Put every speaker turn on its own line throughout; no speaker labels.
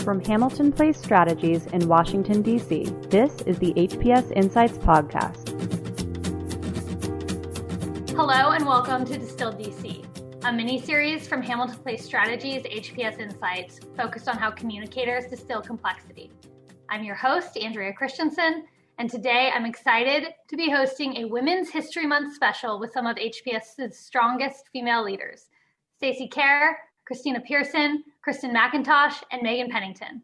from Hamilton Place Strategies in Washington, D.C. This is the HPS Insights Podcast.
Hello and welcome to Distilled DC, a miniseries from Hamilton Place Strategies HPS Insights focused on how communicators distill complexity. I'm your host, Andrea Christianson, and today I'm excited to be hosting a Women's History Month special with some of HPS's strongest female leaders, Stacey Kerr, Christina Pearson, Kristen McIntosh, and Megan Pennington.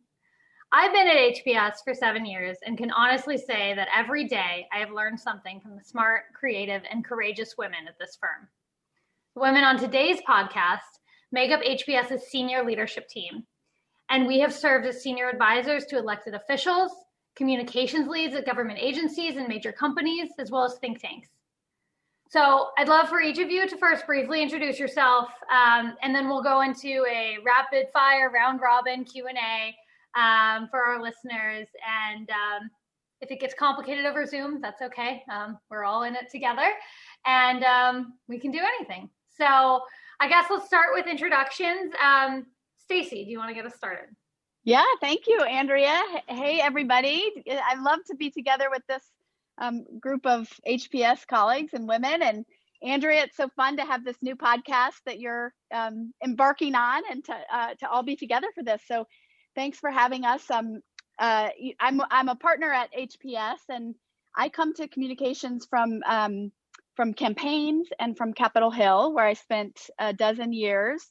I've been at HPS for 7 years and can honestly say that every day I have learned something from the smart, creative, and courageous women at this firm. The women on today's podcast make up HPS's senior leadership team, and we have served as senior advisors to elected officials, communications leads at government agencies and major companies, as well as think tanks. So I'd love for each of you to first briefly introduce yourself, and then we'll go into a rapid fire round robin Q&A for our listeners. And if it gets complicated over Zoom, that's okay. We're all in it together, and we can do anything. So I guess let's start with introductions. Stacey, do you want to get us started?
Yeah, thank you, Andrea. Hey, everybody. I love to be together with this group of HPS colleagues and women. And Andrea, it's so fun to have this new podcast that you're embarking on, and to all be together for this. So thanks for having us. I'm a partner at HPS, and I come to communications from campaigns and from Capitol Hill, where I spent a dozen years.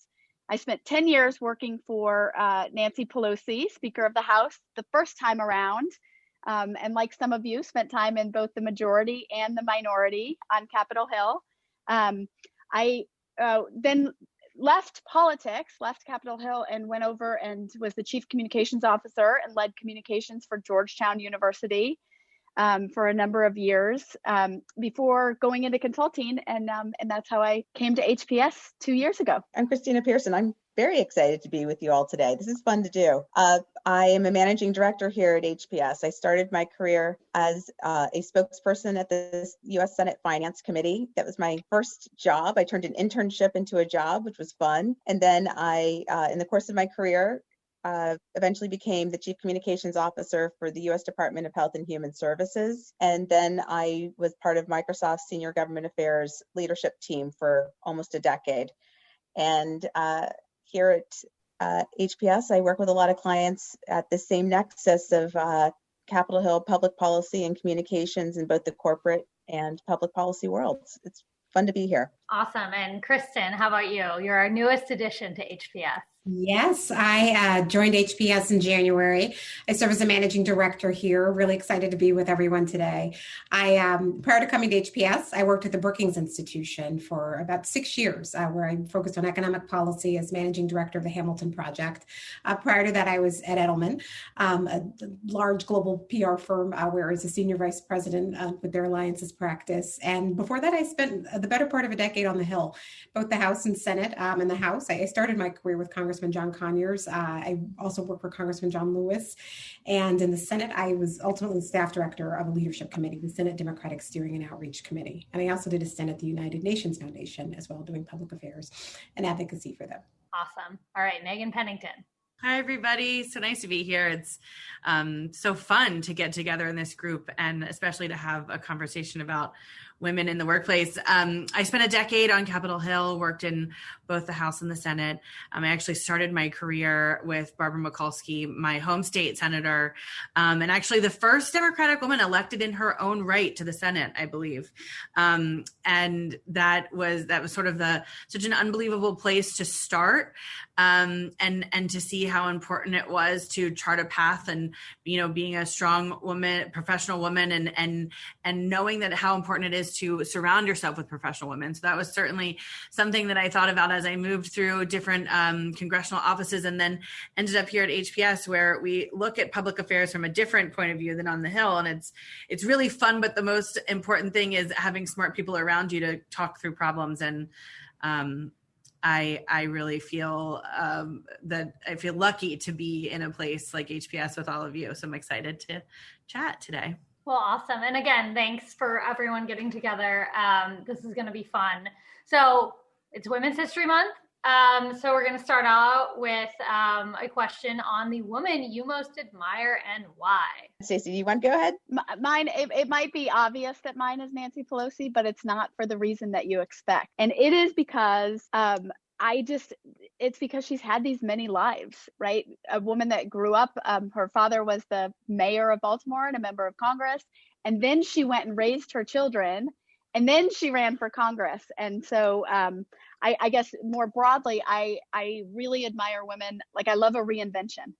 I spent 10 years working for Nancy Pelosi, Speaker of the House, the first time around. And like some of you, spent time in both the majority and the minority on Capitol Hill. I then left politics, left Capitol Hill, and went over and was the chief communications officer and led communications for Georgetown University for a number of years before going into consulting. And that's how I came to HPS 2 years ago.
I'm Christina Pearson. I'm very excited to be with you all today. This is fun to do. I am a managing director here at HPS. I started my career as a spokesperson at the U.S. Senate Finance Committee. That was my first job. I turned an internship into a job, which was fun. And then I, in the course of my career, eventually became the Chief Communications Officer for the U.S. Department of Health and Human Services. And then I was part of Microsoft's Senior Government Affairs leadership team for almost a decade. And here at HPS, I work with a lot of clients at the same nexus of Capitol Hill, public policy, and communications in both the corporate and public policy worlds. It's fun to be here.
Awesome. And Kristen, how about you? You're our newest addition to HPS.
Yes, I joined HPS in January. I serve as a managing director here. Really excited to be with everyone today. Prior to coming to HPS, I worked at the Brookings Institution for about 6 years, where I focused on economic policy as managing director of the Hamilton Project. Prior to that, I was at Edelman, a large global PR firm, where I was a senior vice president with their alliances practice. And before that, I spent the better part of a decade on the Hill, both the House and Senate. In the House, I started my career with Congressman John Conyers. I also worked for Congressman John Lewis. And in the Senate, I was ultimately staff director of a leadership committee, the Senate Democratic Steering and Outreach Committee. And I also did a stint at the United Nations Foundation as well, doing public affairs and advocacy for them.
Awesome. All right, Megan Pennington.
Hi, everybody. So nice to be here. It's so fun to get together in this group, and especially to have a conversation about women in the workplace. I spent a decade on Capitol Hill, worked in both the House and the Senate. I actually started my career with Barbara Mikulski, my home state senator, and actually the first Democratic woman elected in her own right to the Senate, I believe. And that was sort of such an unbelievable place to start, and to see how important it was to chart a path, and being a strong woman, professional woman, and knowing that how important it is to surround yourself with professional women. So that was certainly something that I thought about as I moved through different congressional offices, and then ended up here at HPS, where we look at public affairs from a different point of view than on the Hill. And it's really fun, but the most important thing is having smart people around you to talk through problems. And I really feel that I feel lucky to be in a place like HPS with all of you. So I'm excited to chat today.
Well, awesome. And again, thanks for everyone getting together. This is going to be fun. So it's Women's History Month. So we're going to start out with a question on the woman you most admire and why.
Stacey, do you want to go ahead?
Mine, it might be obvious that mine is Nancy Pelosi, but it's not for the reason that you expect. And it is because it's because she's had these many lives, right? A woman that grew up, her father was the mayor of Baltimore and a member of Congress. And then she went and raised her children. And then she ran for Congress. And so I guess more broadly, I really admire women. Like, I love a reinvention.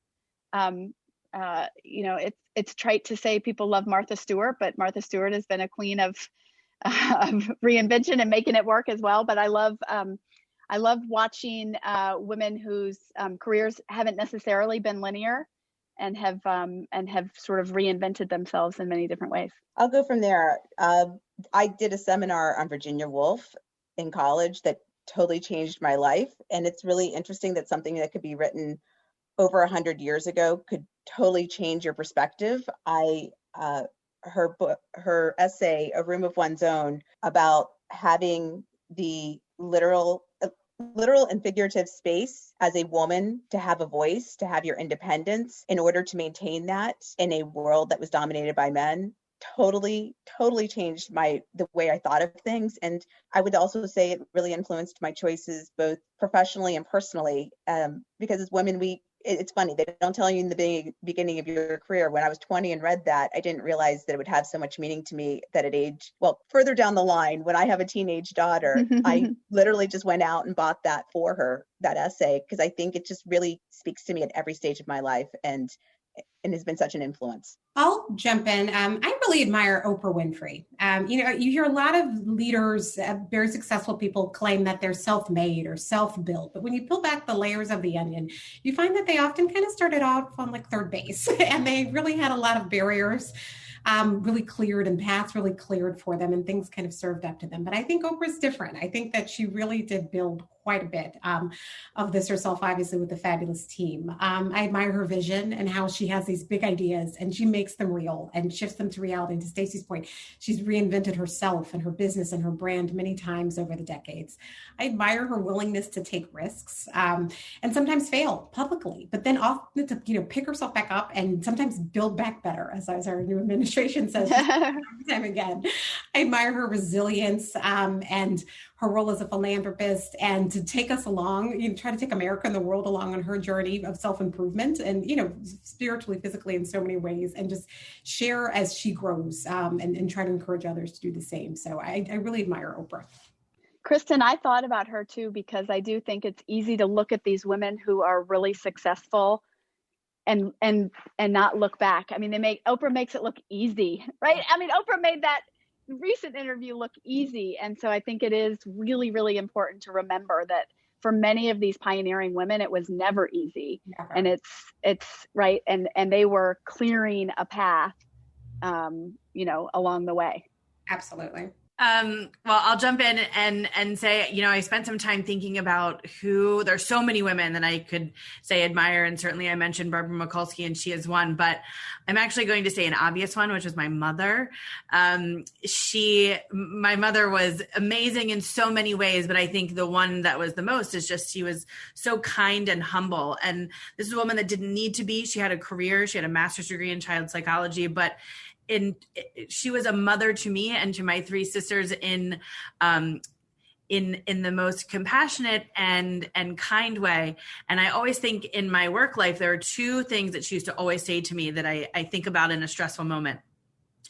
It's trite to say people love Martha Stewart, but Martha Stewart has been a queen of reinvention and making it work as well. But I love watching women whose careers haven't necessarily been linear and have sort of reinvented themselves in many different ways.
I'll go from there. I did a seminar on Virginia Woolf in college that totally changed my life. And it's really interesting that something that could be written over 100 years ago could totally change your perspective. Her essay, A Room of One's Own, about having the literal and figurative space as a woman to have a voice, to have your independence in order to maintain that in a world that was dominated by men, totally changed the way I thought of things. And I would also say it really influenced my choices both professionally and personally, because as women, it's funny, they don't tell you in the beginning of your career. When I was 20 and read that, I didn't realize that it would have so much meaning to me that at age, well, further down the line, when I have a teenage daughter, I literally just went out and bought that for her, that essay, because I think it just really speaks to me at every stage of my life and has been such an influence.
I'll jump in. I really admire Oprah Winfrey. You hear a lot of leaders, very successful people claim that they're self-made or self-built. But when you peel back the layers of the onion, you find that they often kind of started out on like third base and they really had a lot of barriers really cleared and paths really cleared for them and things kind of served up to them. But I think Oprah's different. I think that she really did build quite a bit of this herself, obviously with a fabulous team. I admire her vision and how she has these big ideas and she makes them real and shifts them to reality. And to Stacey's point, she's reinvented herself and her business and her brand many times over the decades. I admire her willingness to take risks and sometimes fail publicly, but then often to pick herself back up and sometimes build back better, as our new administration says time and time again. I admire her resilience and her role as a philanthropist and to take us along, try to take America and the world along on her journey of self-improvement and, spiritually, physically in so many ways and just share as she grows and try to encourage others to do the same. So I really admire Oprah.
Kristen, I thought about her too, because I do think it's easy to look at these women who are really successful and not look back. I mean, Oprah makes it look easy, right? I mean, Oprah made that recent interview look easy. And so I think it is really, really important to remember that for many of these pioneering women, it was never easy. Never. And it's right. And they were clearing a path, along the way.
Absolutely.
Well, I'll jump in and say, I spent some time thinking about there's so many women that I could say admire. And certainly I mentioned Barbara Mikulski and she is one, but I'm actually going to say an obvious one, which is my mother. My mother was amazing in so many ways, but I think the one that was the most is just, she was so kind and humble. And this is a woman that didn't need to be. She had a career. She had a master's degree in child psychology, but she was a mother to me and to my three sisters in the most compassionate and kind way. And I always think in my work life, there are two things that she used to always say to me that I think about in a stressful moment.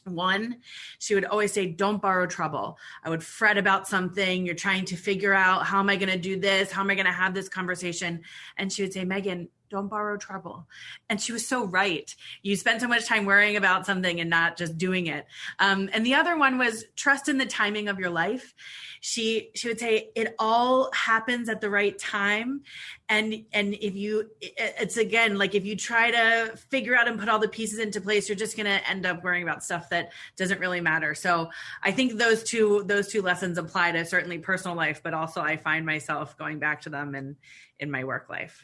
One, she would always say, don't borrow trouble. I would fret about something. You're trying to figure out, how am I going to do this? How am I going to have this conversation? And she would say, Megan, don't borrow trouble. And she was so right. You spend so much time worrying about something and not just doing it. And the other one was trust in the timing of your life. She would say it all happens at the right time. And it's again, like if you try to figure out and put all the pieces into place, you're just going to end up worrying about stuff that doesn't really matter. So I think those two lessons apply to certainly personal life, but also I find myself going back to them in my work life.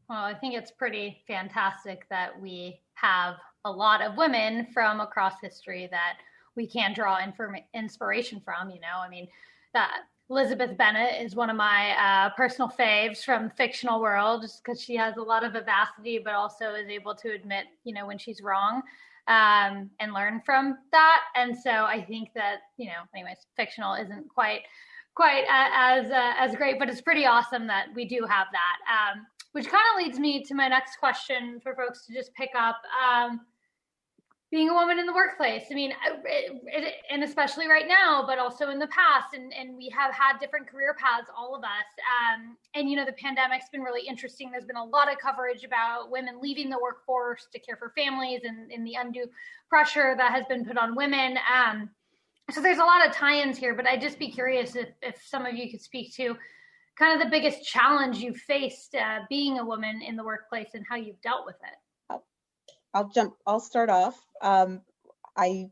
Well, I think it's pretty fantastic that we have a lot of women from across history that we can draw inspiration from. I mean, that Elizabeth Bennet is one of my personal faves from the fictional world, just because she has a lot of vivacity, but also is able to admit, when she's wrong, and learn from that. And so I think that, anyways, fictional isn't quite as great, but it's pretty awesome that we do have that. Which kind of leads me to my next question for folks to just pick up. Being a woman in the workplace, I mean, and especially right now, but also in the past, and we have had different career paths, all of us. And, the pandemic's been really interesting. There's been a lot of coverage about women leaving the workforce to care for families and the undue pressure that has been put on women. So there's a lot of tie-ins here, but I'd just be curious if some of you could speak to kind of the biggest challenge you've faced being a woman in the workplace and how you've dealt with it.
I'll start off. I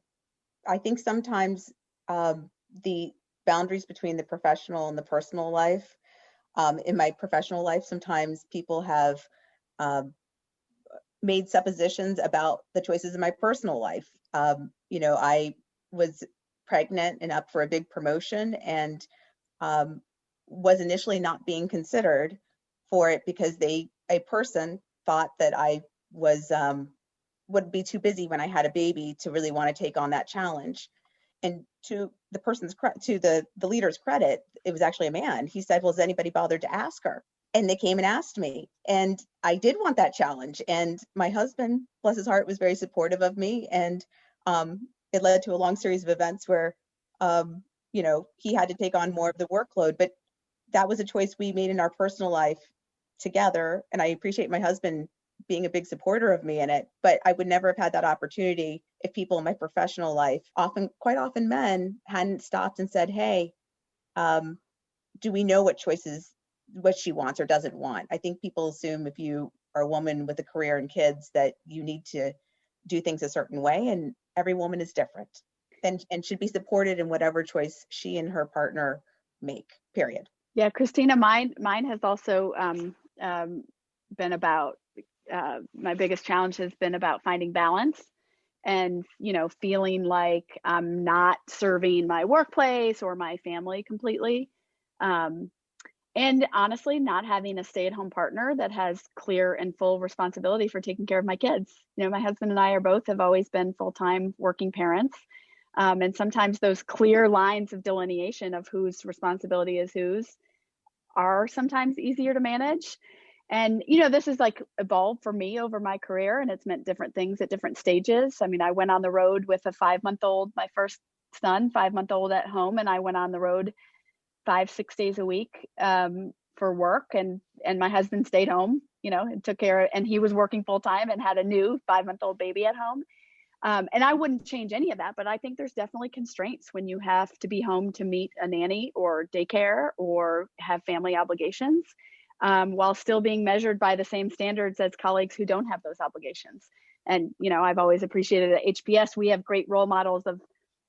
think sometimes the boundaries between the professional and the personal life, in my professional life, sometimes people have made suppositions about the choices in my personal life. I was pregnant and up for a big promotion, and was initially not being considered for it because a person thought that I would be too busy when I had a baby to really want to take on that challenge. And to the leader's credit, it was actually a man. He said, well, has anybody bothered to ask her? And they came and asked me, and I did want that challenge. And my husband, bless his heart, was very supportive of me. And it led to a long series of events where, he had to take on more of the workload, but that was a choice we made in our personal life together. And I appreciate my husband being a big supporter of me in it, but I would never have had that opportunity if people in my professional life, quite often men, hadn't stopped and said, hey, do we know what she wants or doesn't want? I think people assume if you are a woman with a career and kids that you need to do things a certain way, and every woman is different and should be supported in whatever choice she and her partner make, period.
Yeah, Christina, mine has also been about, my biggest challenge has been about finding balance and, feeling like I'm not serving my workplace or my family completely. And honestly, not having a stay-at-home partner that has clear and full responsibility for taking care of my kids. My husband and I have always been full-time working parents. And sometimes those clear lines of delineation of whose responsibility is whose are sometimes easier to manage. And, this is like evolved for me over my career, and it's meant different things at different stages. I mean, I went on the road with a 5-month-old, my first son, 5-month-old at home, and I went on the road 5-6 days a week for work, and my husband stayed home, and took care of, and he was working full time and had a new 5-month-old baby at home. And I wouldn't change any of that, but I think there's definitely constraints when you have to be home to meet a nanny or daycare or have family obligations, while still being measured by the same standards as colleagues who don't have those obligations. And, I've always appreciated at HPS, we have great role models of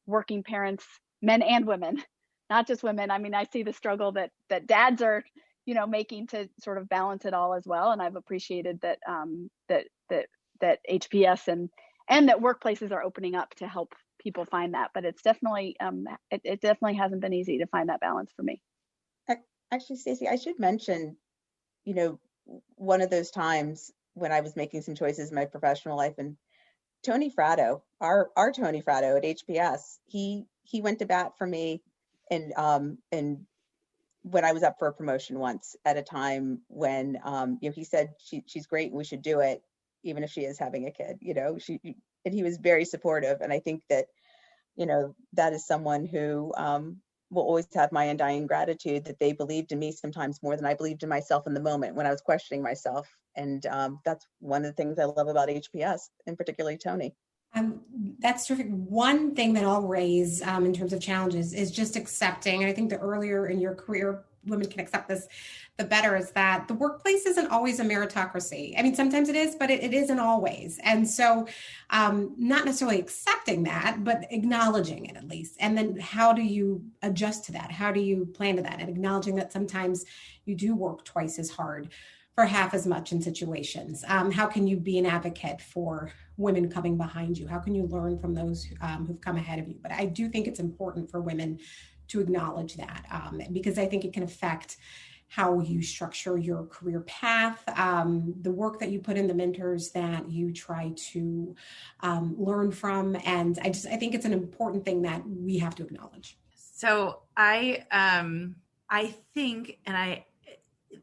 working parents, men and women, not just women. I mean, I see the struggle that dads are, making to sort of balance it all as well. And I've appreciated that HPS and that workplaces are opening up to help people find that. But it's definitely, it definitely hasn't been easy to find that balance for me.
Actually, Stacey, I should mention, one of those times when I was making some choices in my professional life, and Tony Fratto, our Tony Fratto at HPS, he went to bat for me, and when I was up for a promotion once at a time when he said she's great and we should do it, even if she is having a kid, and he was very supportive. And I think that, that is someone who will always have my undying gratitude that they believed in me sometimes more than I believed in myself in the moment when I was questioning myself. And that's one of the things I love about HPS, and particularly Tony.
That's terrific. One thing that I'll raise in terms of challenges is just accepting, and I think the earlier in your career women can accept this, the better, is that the workplace isn't always a meritocracy. I mean, sometimes it is, but it isn't always. And so not necessarily accepting that, but acknowledging it at least. And then how do you adjust to that? How do you plan to that? And acknowledging that sometimes you do work twice as hard for half as much in situations. How can you be an advocate for women coming behind you? How can you learn from those who've come ahead of you? But I do think it's important for women to acknowledge that, because I think it can affect how you structure your career path, the work that you put in, the mentors that you try to learn from. And I think it's an important thing that we have to acknowledge.
So I think, and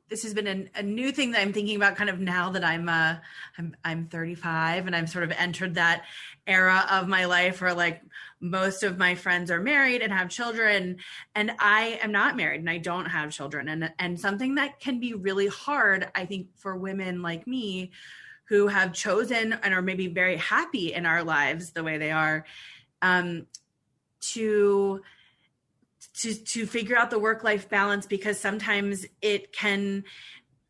this has been a new thing that I'm thinking about kind of now that I'm 35 and I've sort of entered that era of my life where like most of my friends are married and have children, and I am not married and I don't have children. And something that can be really hard, I think, for women like me who have chosen and are maybe very happy in our lives the way they are, to figure out the work-life balance, because sometimes it can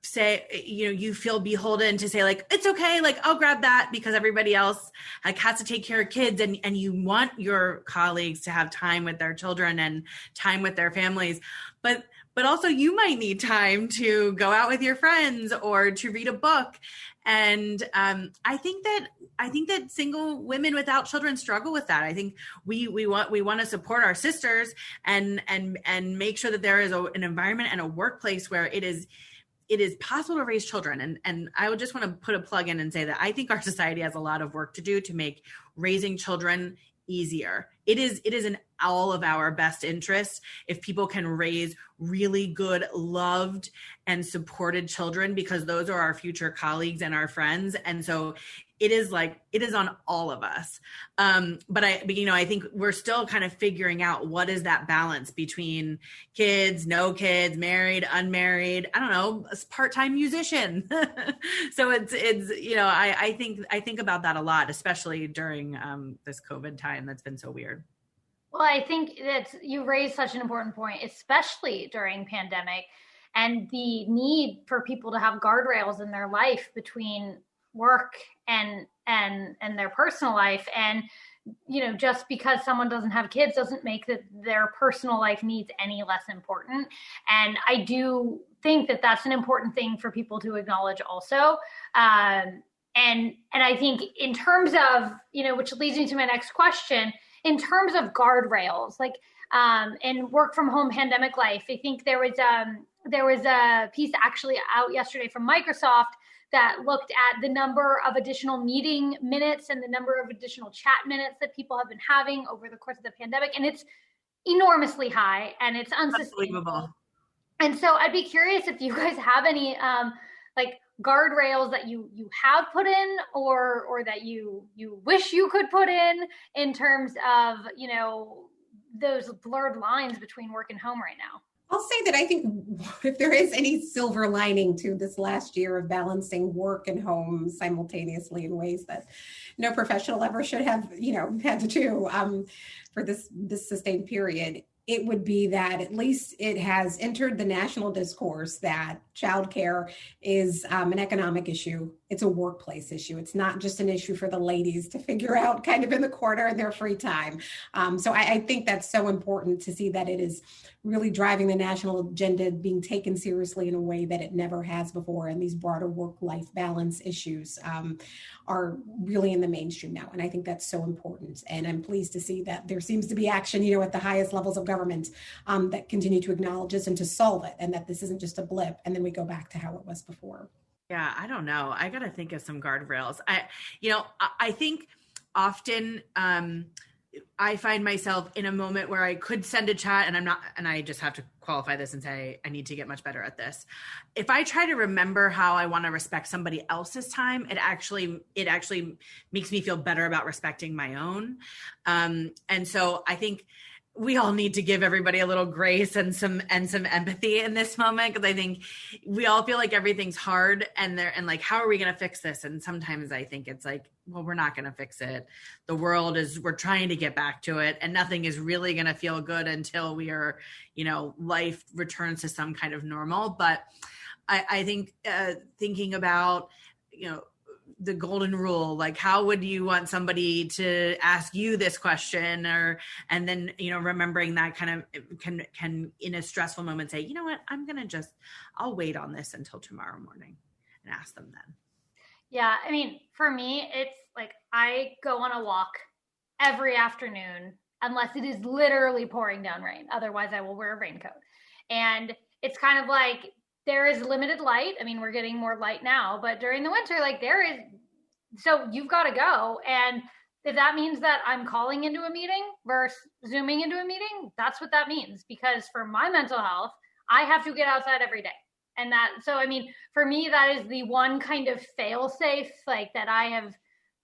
say, you feel beholden to say like, it's okay, like I'll grab that because everybody else like has to take care of kids, and you want your colleagues to have time with their children and time with their families. But also you might need time to go out with your friends or to read a book. And I think that single women without children struggle with that. I think we want to support our sisters and make sure that there is an environment and a workplace where it is possible to raise children. And I would just want to put a plug in and say that I think our society has a lot of work to do to make raising children easier. It is in all of our best interests if people can raise really good, loved, and supported children, because those are our future colleagues and our friends. And so it is on all of us. But I think we're still kind of figuring out what is that balance between kids, no kids, married, unmarried, I don't know, a part-time musician. So it's I think about that a lot, especially during this COVID time that's been so weird.
Well, I think that you raised such an important point, especially during pandemic, and the need for people to have guardrails in their life between work and their personal life. And just because someone doesn't have kids doesn't make their personal life needs any less important. And I do think that that's an important thing for people to acknowledge also. And I think in terms of, which leads me to my next question, in terms of guardrails, like in work from home pandemic life, I think there was a piece actually out yesterday from Microsoft that looked at the number of additional meeting minutes and the number of additional chat minutes that people have been having over the course of the pandemic. And it's enormously high and it's unsustainable. And so I'd be curious if you guys have any guardrails that you have put in or that you wish you could put in terms of, those blurred lines between work and home right now.
I'll say that I think if there is any silver lining to this last year of balancing work and home simultaneously in ways that no professional ever should have, had to do for this sustained period, it would be that at least it has entered the national discourse that childcare is an economic issue. It's a workplace issue. It's not just an issue for the ladies to figure out kind of in the corner in their free time. So I think that's so important to see that it is really driving the national agenda, being taken seriously in a way that it never has before. And these broader work-life balance issues are really in the mainstream now. And I think that's so important. And I'm pleased to see that there seems to be action, at the highest levels of government that continue to acknowledge this and to solve it, and that this isn't just a blip and then we go back to how it was before.
Yeah, I don't know. I got to think of some guardrails. I think often I find myself in a moment where I could send a chat and I'm not, and I just have to qualify this and say, I need to get much better at this. If I try to remember how I want to respect somebody else's time, it actually makes me feel better about respecting my own. And so I think we all need to give everybody a little grace and some empathy in this moment, because I think we all feel like everything's hard and how are we going to fix this? And sometimes I think it's like, well, we're not going to fix it. The world we're trying to get back to it, and nothing is really going to feel good until we are, life returns to some kind of normal. But I think thinking about, the golden rule, like how would you want somebody to ask you this question, and then, remembering that kind of can in a stressful moment say, you know what, I'll wait on this until tomorrow morning and ask them then.
Yeah. I mean, for me, it's like, I go on a walk every afternoon unless it is literally pouring down rain. Otherwise, I will wear a raincoat. And it's kind of like there is limited light. I mean, we're getting more light now, but during the winter, like so you've got to go. And if that means that I'm calling into a meeting versus Zooming into a meeting, that's what that means. Because for my mental health, I have to get outside every day. And so, I mean, for me, that is the one kind of fail safe, like that I have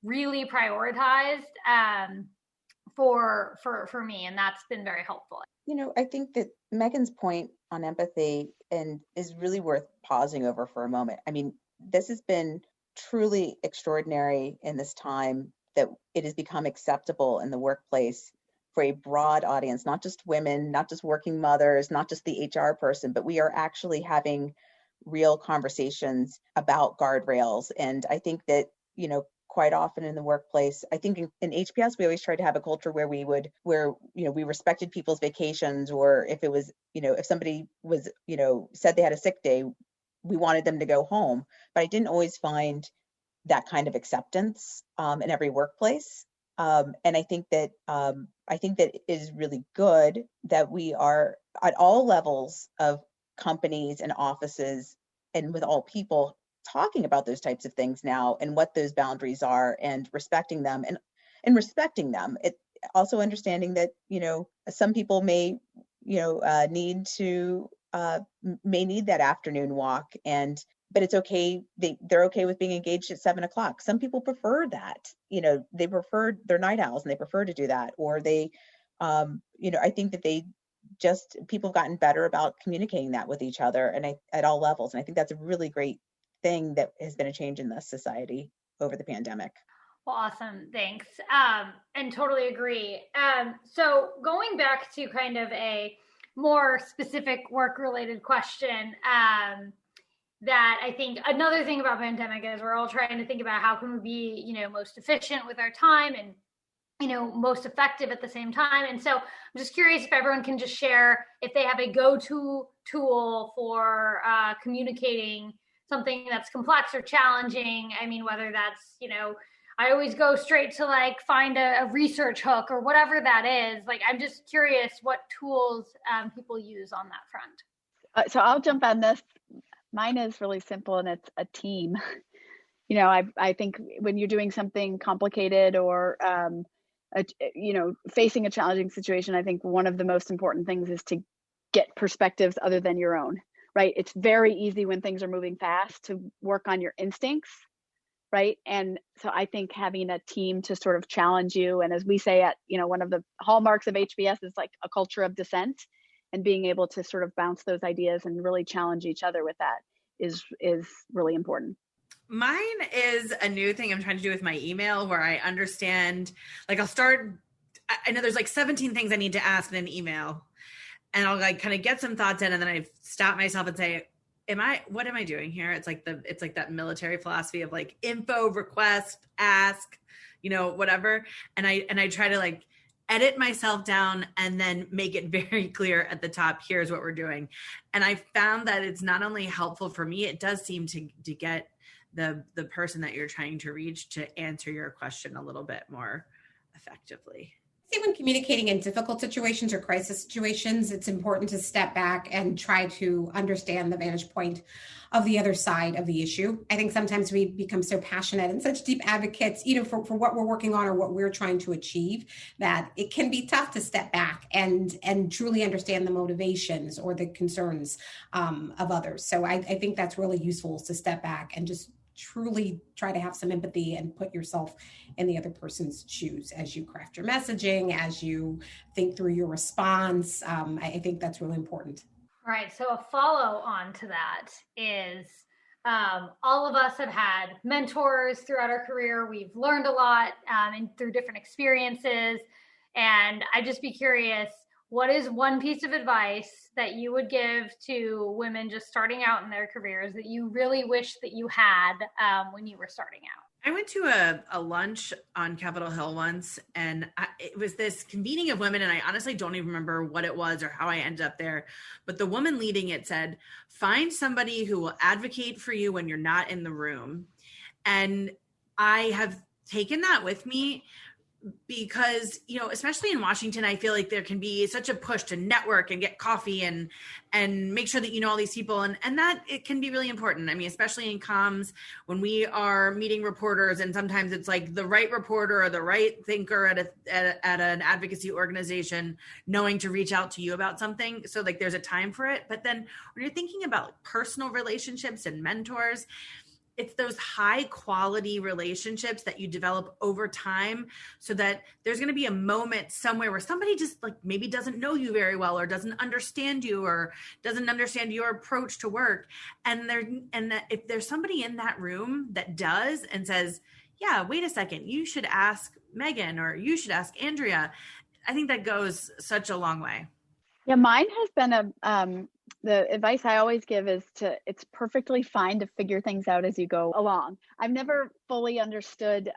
really prioritized for me. And that's been very helpful.
I think that Megan's point on empathy is really worth pausing over for a moment. I mean, this has been truly extraordinary in this time that it has become acceptable in the workplace for a broad audience, not just women, not just working mothers, not just the HR person, but we are actually having real conversations about guardrails. And I think that, quite often in the workplace, I think in HPS, we always tried to have a culture where we respected people's vacations, or if it was, if somebody was, said they had a sick day, we wanted them to go home. But I didn't always find that kind of acceptance in every workplace. And I think that it is really good that we are at all levels of companies and offices and with all people talking about those types of things now and what those boundaries are and respecting them and respecting them. It also understanding that, some people may, need that afternoon walk, but it's okay. They're okay with being engaged at 7:00. Some people prefer that, they prefer, they're night owls and they prefer to do that. Or they, I think that people have gotten better about communicating that with each other and at all levels. And I think that's a really great thing that has been a change in this society over the pandemic.
Well, awesome. Thanks. And totally agree. So going back to kind of a more specific work-related question, that I think another thing about pandemic is we're all trying to think about how can we be, most efficient with our time and, most effective at the same time. And so I'm just curious if everyone can just share if they have a go-to tool for communicating something that's complex or challenging. I mean, whether that's, I always go straight to like find a research hook or whatever that is. Like, I'm just curious what tools people use on that front.
So I'll jump on this. Mine is really simple, and it's a team. I think when you're doing something complicated or, facing a challenging situation, I think one of the most important things is to get perspectives other than your own, right? It's very easy when things are moving fast to work on your instincts, right? And so I think having a team to sort of challenge you, and as we say at, one of the hallmarks of HPS is like a culture of dissent, and being able to sort of bounce those ideas and really challenge each other with that is really important.
Mine is a new thing I'm trying to do with my email, where I understand, like I know there's like 17 things I need to ask in an email, and I'll like kind of get some thoughts in, and then I stop myself and say, what am I doing here? It's like that military philosophy of like info, request, ask, whatever. And I try to like edit myself down and then make it very clear at the top, here's what we're doing. And I found that it's not only helpful for me, it does seem to get the person that you're trying to reach to answer your question a little bit more effectively.
I think when communicating in difficult situations or crisis situations, it's important to step back and try to understand the vantage point of the other side of the issue. I think sometimes we become so passionate and such deep advocates, for what we're working on or what we're trying to achieve, that it can be tough to step back and truly understand the motivations or the concerns of others. So I think that's really useful, to step back and just truly try to have some empathy and put yourself in the other person's shoes as you craft your messaging, as you think through your response. I think that's really important.
All right. So a follow on to that is all of us have had mentors throughout our career. We've learned a lot and through different experiences. And I'd just be curious, what is one piece of advice that you would give to women just starting out in their careers that you really wish that you had when you were starting out?
I went to a lunch on Capitol Hill once, and it was this convening of women, and I honestly don't even remember what it was or how I ended up there. But the woman leading it said, find somebody who will advocate for you when you're not in the room. And I have taken that with me because, especially in Washington, I feel like there can be such a push to network and get coffee and make sure that you know all these people. And that it can be really important. I mean, especially in comms, when we are meeting reporters, and sometimes it's like the right reporter or the right thinker at an advocacy organization knowing to reach out to you about something. So like there's a time for it. But then when you're thinking about personal relationships and mentors, it's those high quality relationships that you develop over time, so that there's going to be a moment somewhere where somebody just like maybe doesn't know you very well, or doesn't understand you, or doesn't understand your approach to work. And that if there's somebody in that room that does and says, yeah, wait a second, you should ask Megan, or you should ask Andrea, I think that goes such a long way.
Yeah, mine has been the advice I always give is it's perfectly fine to figure things out as you go along. I've never fully understood,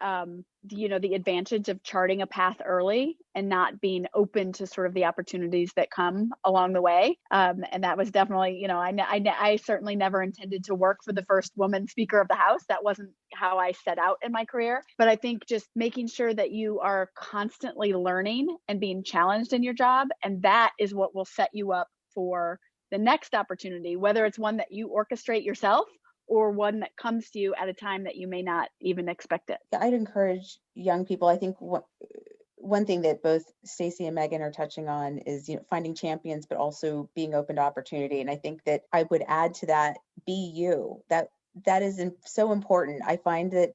the advantage of charting a path early and not being open to sort of the opportunities that come along the way. And that was definitely, I certainly never intended to work for the first woman Speaker of the House. That wasn't how I set out in my career. But I think just making sure that you are constantly learning and being challenged in your job, and that is what will set you up for the next opportunity, whether it's one that you orchestrate yourself or one that comes to you at a time that you may not even expect it.
Yeah, I'd encourage young people. I think one thing that both Stacey and Megan are touching on is, finding champions, but also being open to opportunity. And I think that I would add to that, be you. That is so important. I find that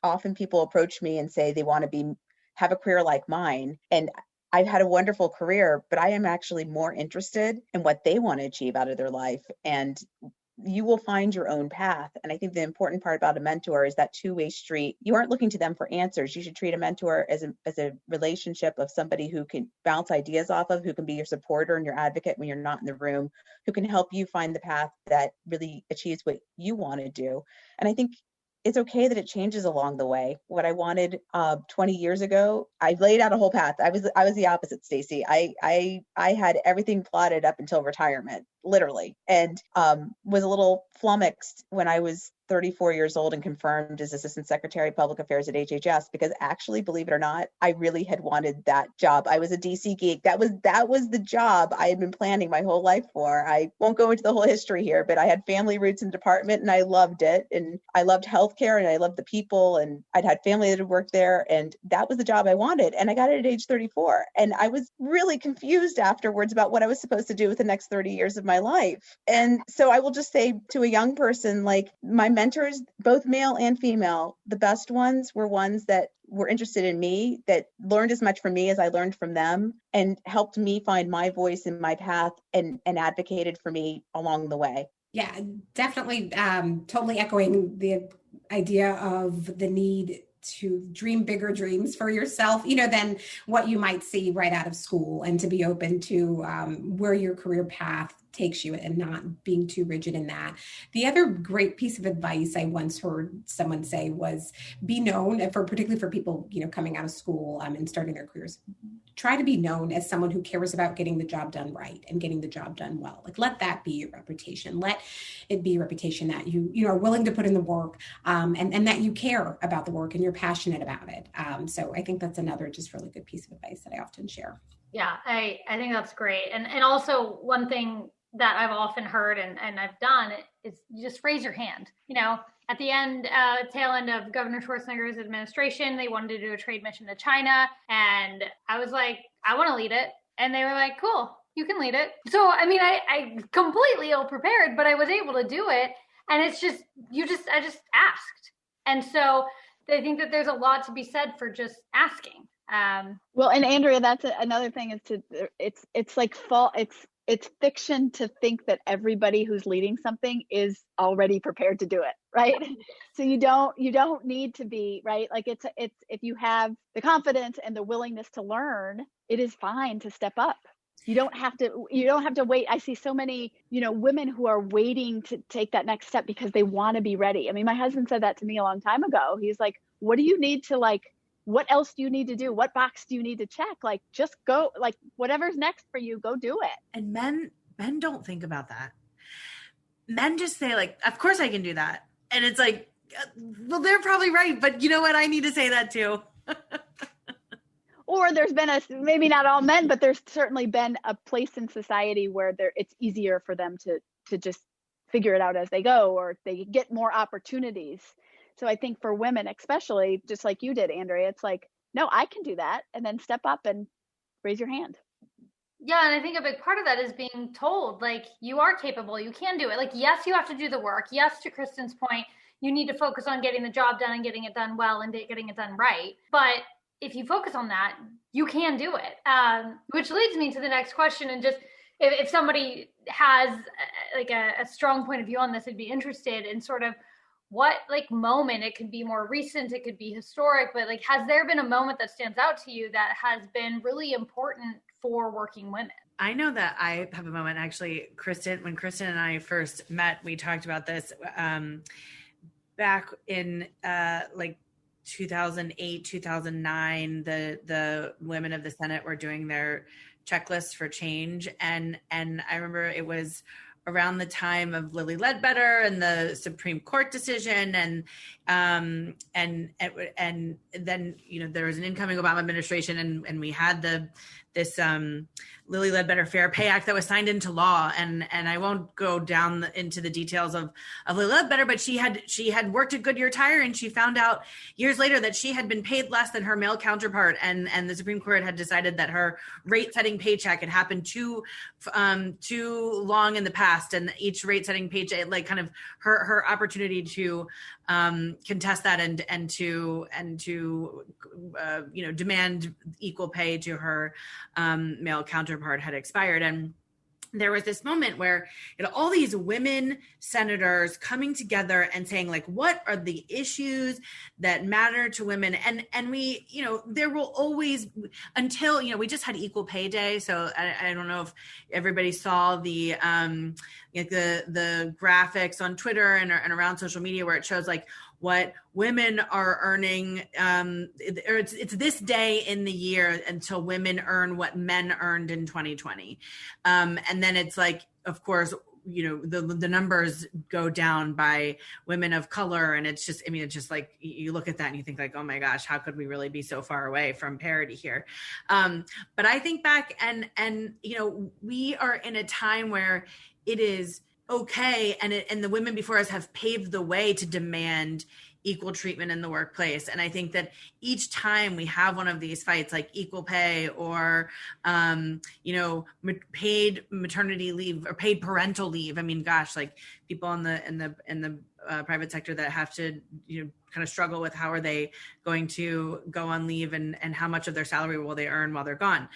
often people approach me and say they want to have a career like mine. And I've had a wonderful career, but I am actually more interested in what they want to achieve out of their life. And you will find your own path. And I think the important part about a mentor is that two-way street. You aren't looking to them for answers. You should treat a mentor as a relationship of somebody who can bounce ideas off of, who can be your supporter and your advocate when you're not in the room, who can help you find the path that really achieves what you want to do. And I think it's okay that it changes along the way. What I wanted 20 years ago, I laid out a whole path. I was the opposite, Stacey. I had everything plotted up until retirement, literally, and was a little flummoxed when I was 34 years old and confirmed as Assistant Secretary of Public Affairs at HHS, because actually, believe it or not, I really had wanted that job. I was a DC geek. That was the job I had been planning my whole life for. I won't go into the whole history here, but I had family roots in the department and I loved it. And I loved healthcare and I loved the people, and I'd had family that had worked there, and that was the job I wanted. And I got it at age 34. And I was really confused afterwards about what I was supposed to do with the next 30 years of my life. And so I will just say to a young person, like, my mentors, both male and female, the best ones were ones that were interested in me, that learned as much from me as I learned from them, and helped me find my voice and my path, and advocated for me along the way.
Yeah, definitely. Totally echoing the idea of the need to dream bigger dreams for yourself, than what you might see right out of school, and to be open to where your career path takes you and not being too rigid in that. The other great piece of advice I once heard someone say was, be known, and particularly for people, coming out of school and starting their careers, try to be known as someone who cares about getting the job done right and getting the job done well. Like, let that be your reputation. Let it be a reputation that you are willing to put in the work, and that you care about the work and you're passionate about it. So I think that's another just really good piece of advice that I often share.
Yeah, I think that's great. And also one thing that I've often heard and I've done is just raise your hand. At the tail end of Governor Schwarzenegger's administration, they wanted to do a trade mission to China. And I was like, I want to lead it. And they were like, cool, you can lead it. So, I completely ill-prepared, but I was able to do it. And it's just, I just asked. And so I think that there's a lot to be said for just asking.
Well, and Andrea, that's another thing is it's fiction to think that everybody who's leading something is already prepared to do it, right? So you don't need to be, right? Like it's if you have the confidence and the willingness to learn, it is fine to step up. You don't have to wait. I see so many, women who are waiting to take that next step because they want to be ready. My husband said that to me a long time ago. He's like, what do you need to what else do you need to do? What box do you need to check? Like, just go, like, whatever's next for you, go do it.
And men don't think about that. Men just say, like, of course I can do that. And it's like, well, they're probably right. But you know what? I need to say that too.
or there's been maybe not all men, but there's certainly been a place in society where it's easier for them to just figure it out as they go, or they get more opportunities. So I think for women, especially, just like you did, Andrea, it's like, no, I can do that. And then step up and raise your hand.
Yeah, and I think a big part of that is being told, like, you are capable, you can do it. Like, yes, you have to do the work. Yes, to Kristen's point, you need to focus on getting the job done and getting it done well and getting it done right. But if you focus on that, you can do it. Which leads me to the next question. And just if somebody has like a strong point of view on this, I'd be interested in sort of what like moment. It could be more recent, it could be historic, but like, has there been a moment that stands out to you that has been really important for working women?
I know that I have a moment, actually, when Kristen and I first met, we talked about this back in like 2008, 2009, the women of the Senate were doing their checklist for change. And I remember it was around the time of Lilly Ledbetter and the Supreme Court decision. And then, there was an incoming Obama administration, and we had this Lilly Ledbetter Fair Pay Act that was signed into law. And I won't go down into the details of Lilly Ledbetter, but she had worked at Goodyear Tire, and she found out years later that she had been paid less than her male counterpart. And the Supreme Court had decided that her rate setting paycheck had happened too long in the past. And each rate setting paycheck, like kind of her opportunity to contest that and to demand equal pay to her male counterpart had expired. And there was this moment where all these women senators coming together and saying, like, what are the issues that matter to women? And we, there will always, until, we just had Equal Pay Day. So I don't know if everybody saw the graphics on Twitter and around social media where it shows like what women are earning. It's this day in the year until women earn what men earned in 2020. And then it's like, of course, the numbers go down by women of color. And it's just like, you look at that and you think like, oh my gosh, how could we really be so far away from parity here? But I think back and we are in a time where it is okay. And the women before us have paved the way to demand equal treatment in the workplace. And I think that each time we have one of these fights, like equal pay or, paid maternity leave or paid parental leave. I mean, gosh, like people in the private sector that have to, kind of struggle with how are they going to go on leave and how much of their salary will they earn while they're gone.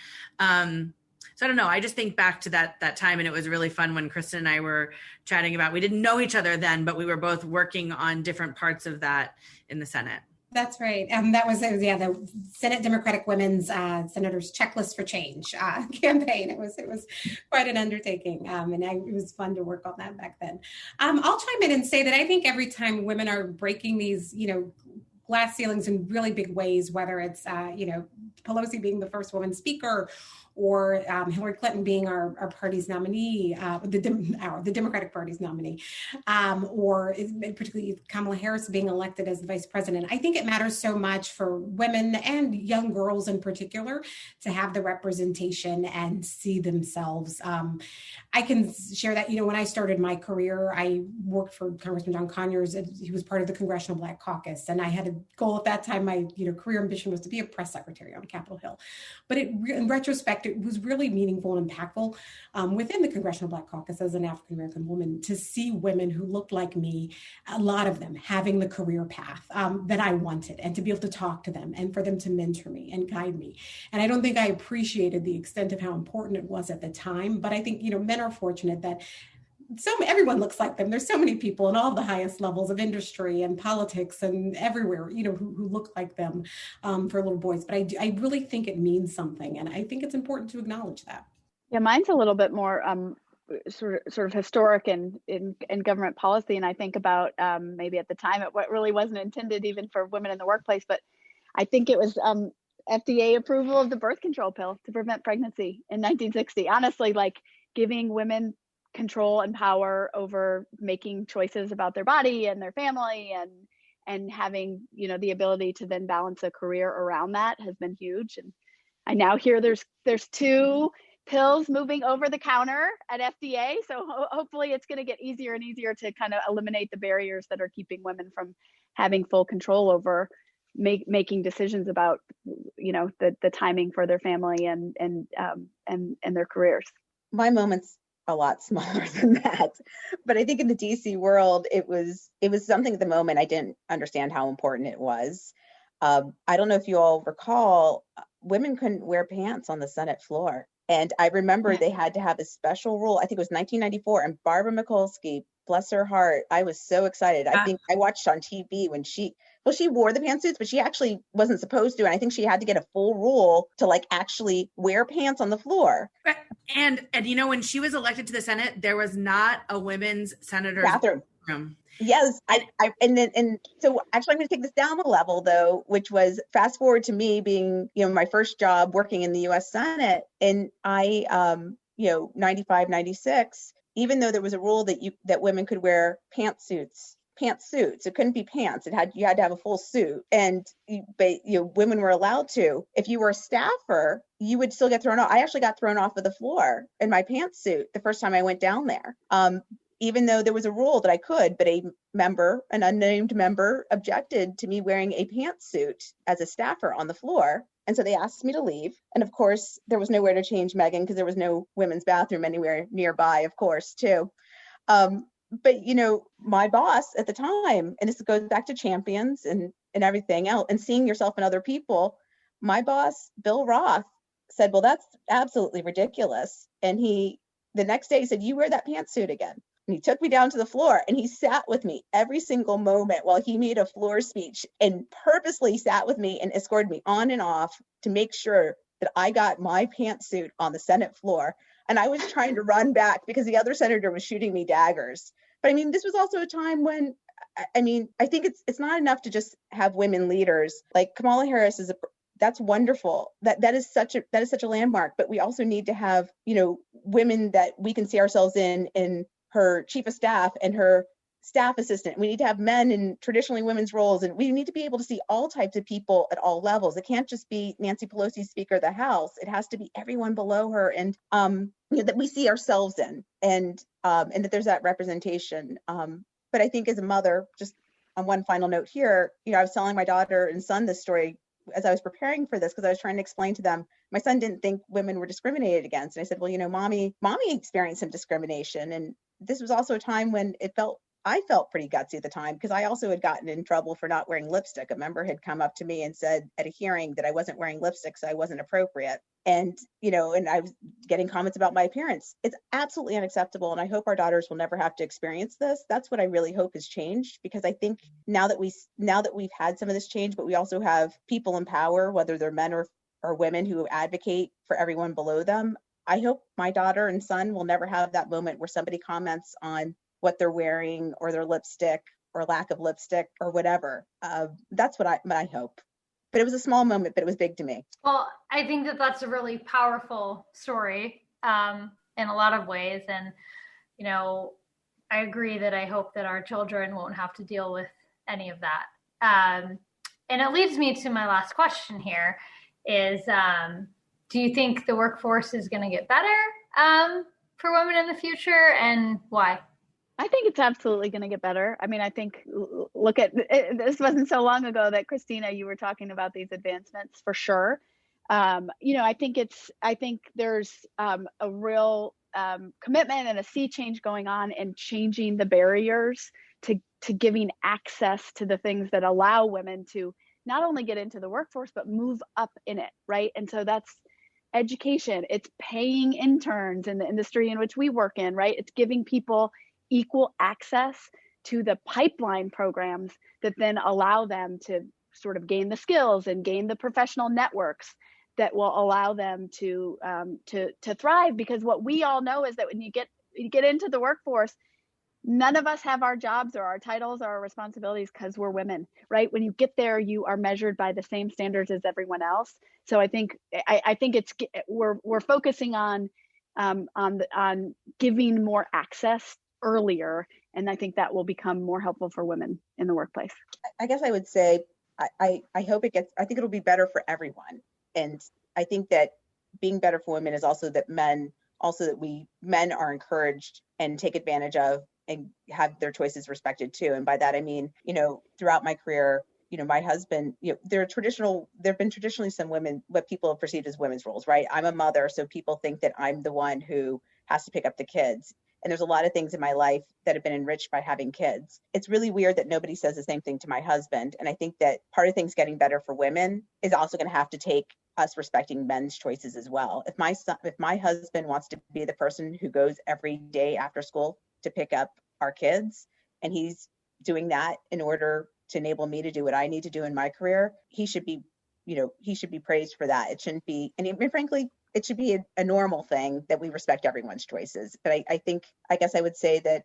So I don't know. I just think back to that time, and it was really fun when Kristen and I were chatting about, we didn't know each other then, but we were both working on different parts of that in the Senate.
That's right. That was the Senate Democratic Women's Senators Checklist for Change campaign. It was quite an undertaking, and it was fun to work on that back then. I'll chime in and say that I think every time women are breaking these, glass ceilings in really big ways, whether it's, Pelosi being the first woman speaker, or Hillary Clinton being our party's nominee, the Democratic Party's nominee, or particularly Kamala Harris being elected as the vice president. I think it matters so much for women and young girls in particular to have the representation and see themselves. I can share that, when I started my career, I worked for Congressman John Conyers. He was part of the Congressional Black Caucus. And I had a goal at that time. My career ambition was to be a press secretary on Capitol Hill. But in retrospect, it was really meaningful and impactful within the Congressional Black Caucus as an African-American woman to see women who looked like me, a lot of them having the career path that I wanted, and to be able to talk to them and for them to mentor me and guide me. And I don't think I appreciated the extent of how important it was at the time, but I think, men are fortunate that everyone looks like them. There's so many people in all the highest levels of industry and politics and everywhere, who look like them for little boys. But I really think it means something. And I think it's important to acknowledge that.
Yeah, mine's a little bit more sort of historic in government policy. And I think about maybe at the time, it really wasn't intended even for women in the workplace. But I think it was FDA approval of the birth control pill to prevent pregnancy in 1960. Honestly, like giving women control and power over making choices about their body and their family and having, the ability to then balance a career around that has been huge. And I now hear there's 2 pills moving over the counter at FDA. So hopefully it's going to get easier and easier to kind of eliminate the barriers that are keeping women from having full control over making decisions about, the timing for their family and their careers.
My moment's a lot smaller than that, but I think in the DC world, it was something at the moment I didn't understand how important it was. I don't know if you all recall, women couldn't wear pants on the Senate floor. And I remember they had to have a special rule. I think it was 1994. And Barbara Mikulski, bless her heart, I was so excited. I think I watched on TV when she wore the pantsuits, but she actually wasn't supposed to. And I think she had to get a full rule to actually wear pants on the floor.
And when she was elected to the Senate, there was not a women's senator's bathroom.
Yes, so actually I'm going to take this down a level though, which was fast forward to me being, my first job working in the U.S. Senate, and I, 95, 96, even though there was a rule that women could wear pantsuits. It couldn't be pants. You had to have a full suit, and women were allowed to. If you were a staffer, you would still get thrown off. I actually got thrown off of the floor in my pantsuit the first time I went down there. Even though there was a rule that I could, but an unnamed member objected to me wearing a pantsuit as a staffer on the floor. And so they asked me to leave. And of course, there was nowhere to change, Megan, because there was no women's bathroom anywhere nearby, of course, too. But, my boss at the time, and this goes back to champions and everything else, and seeing yourself in other people, my boss, Bill Roth, said, well, that's absolutely ridiculous. And the next day he said, you wear that pantsuit again. And he took me down to the floor and he sat with me every single moment while he made a floor speech, and purposely sat with me and escorted me on and off to make sure that I got my pantsuit on the Senate floor. And I was trying to run back because the other senator was shooting me daggers. But this was also a time when, I think it's not enough to just have women leaders. Like Kamala Harris that's wonderful. That is such a landmark. But we also need to have, women that we can see ourselves in her chief of staff and her staff assistant. We need to have men in traditionally women's roles, and we need to be able to see all types of people at all levels. It can't just be Nancy Pelosi, Speaker of the House. It has to be everyone below her, and that we see ourselves in, and that there's that representation. But I think as a mother, just on one final note here, I was telling my daughter and son this story as I was preparing for this, because I was trying to explain to them, my son didn't think women were discriminated against. And I said, well, mommy experienced some discrimination. And this was also a time when I felt pretty gutsy at the time, because I also had gotten in trouble for not wearing lipstick. A member had come up to me and said at a hearing that I wasn't wearing lipstick, so I wasn't appropriate. And, and I was getting comments about my appearance. It's absolutely unacceptable. And I hope our daughters will never have to experience this. That's what I really hope has changed, because I think now that we've had some of this change, but we also have people in power, whether they're men or women, who advocate for everyone below them. I hope my daughter and son will never have that moment where somebody comments on what they're wearing or their lipstick or lack of lipstick or whatever. That's what I hope. But it was a small moment, but it was big to me.
Well, I think that's a really powerful story in a lot of ways. And, I agree that I hope that our children won't have to deal with any of that. And it leads me to my last question here is, do you think the workforce is going to get better for women in the future, and why?
I think it's absolutely going to get better. I think, look at, this wasn't so long ago that Christina, you were talking about these advancements for sure. I think there's a real commitment and a sea change going on in changing the barriers to giving access to the things that allow women to not only get into the workforce, but move up in it, right? And so that's education. It's paying interns in the industry in which we work in, right? It's giving people equal access to the pipeline programs that then allow them to sort of gain the skills and gain the professional networks that will allow them to thrive. Because what we all know is that when you get into the workforce, none of us have our jobs or our titles or our responsibilities because we're women, right? When you get there, you are measured by the same standards as everyone else. So I think we're focusing on giving more access earlier, and I think that will become more helpful for women in the workplace.
I guess I would say I hope I think it'll be better for everyone. And I think that being better for women is also that men are encouraged and take advantage of and have their choices respected too. And by that, I mean, throughout my career, my husband, there have been traditionally some women, what people have perceived as women's roles, right? I'm a mother, so people think that I'm the one who has to pick up the kids. And there's a lot of things in my life that have been enriched by having kids. It's really weird that nobody says the same thing to my husband. And I think that part of things getting better for women is also going to have to take us respecting men's choices as well. If my husband wants to be the person who goes every day after school to pick up our kids, and he's doing that in order to enable me to do what I need to do in my career, he should be praised for that. It shouldn't be, and frankly, it should be a normal thing that we respect everyone's choices. But I guess I would say that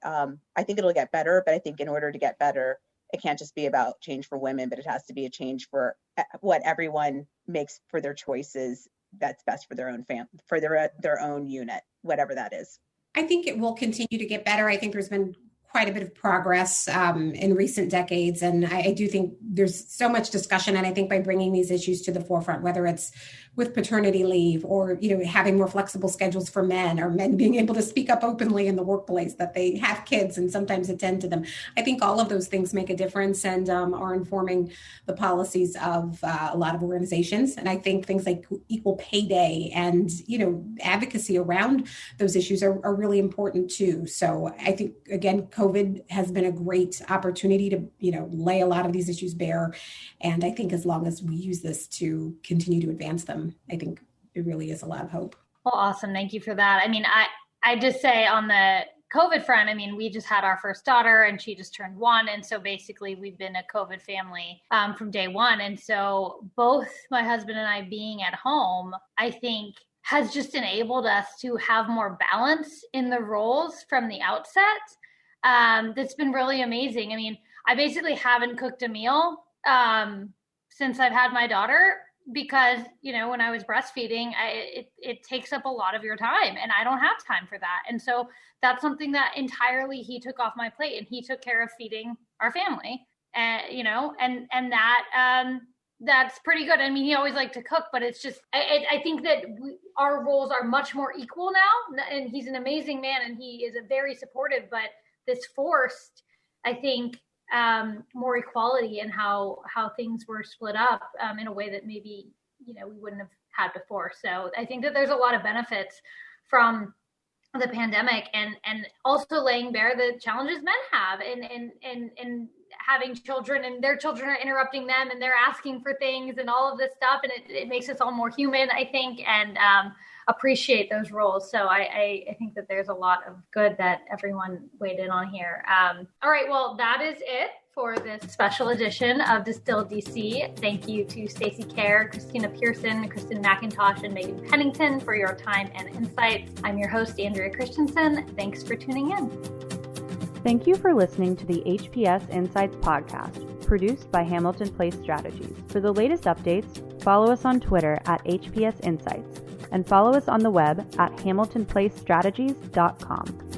I think it'll get better, but I think in order to get better, it can't just be about change for women, but it has to be a change for what everyone makes for their choices that's best for their own for their own unit, whatever that is.
I think it will continue to get better. I think there's been quite a bit of progress in recent decades. And I do think there's so much discussion. And I think by bringing these issues to the forefront, whether it's with paternity leave or, having more flexible schedules for men, or men being able to speak up openly in the workplace that they have kids and sometimes attend to them, I think all of those things make a difference and are informing the policies of a lot of organizations. And I think things like equal pay day and, advocacy around those issues are really important too. So I think, again, COVID has been a great opportunity to, lay a lot of these issues bare. And I think as long as we use this to continue to advance them, I think it really is a lot of hope.
Well, awesome. Thank you for that. I just say on the COVID front, we just had our first daughter and she just turned 1. And so basically we've been a COVID family from day one. And so both my husband and I being at home, I think has just enabled us to have more balance in the roles from the outset. That's been really amazing. I basically haven't cooked a meal since I've had my daughter because, when I was breastfeeding, it takes up a lot of your time and I don't have time for that. And so that's something that entirely he took off my plate and he took care of feeding our family. And that's pretty good. He always liked to cook, but it's just, I think that our roles are much more equal now. And he's an amazing man and he is very supportive, but this forced, I think, more equality in how things were split up in a way that maybe, we wouldn't have had before. So I think that there's a lot of benefits from the pandemic and also laying bare the challenges men have and having children and their children are interrupting them and they're asking for things and all of this stuff. And it makes us all more human, I think, and appreciate those roles. So I think that there's a lot of good that everyone weighed in on here. All right, well, that is it for this special edition of Distilled DC. Thank you to Stacey Kerr, Christina Pearson, Kristen McIntosh, and Megan Pennington for your time and insights. I'm your host, Andrea Christianson. Thanks for tuning in.
Thank you for listening to the HPS Insights podcast, produced by Hamilton Place Strategies. For the latest updates, follow us on Twitter at HPS Insights and follow us on the web at hamiltonplacestrategies.com.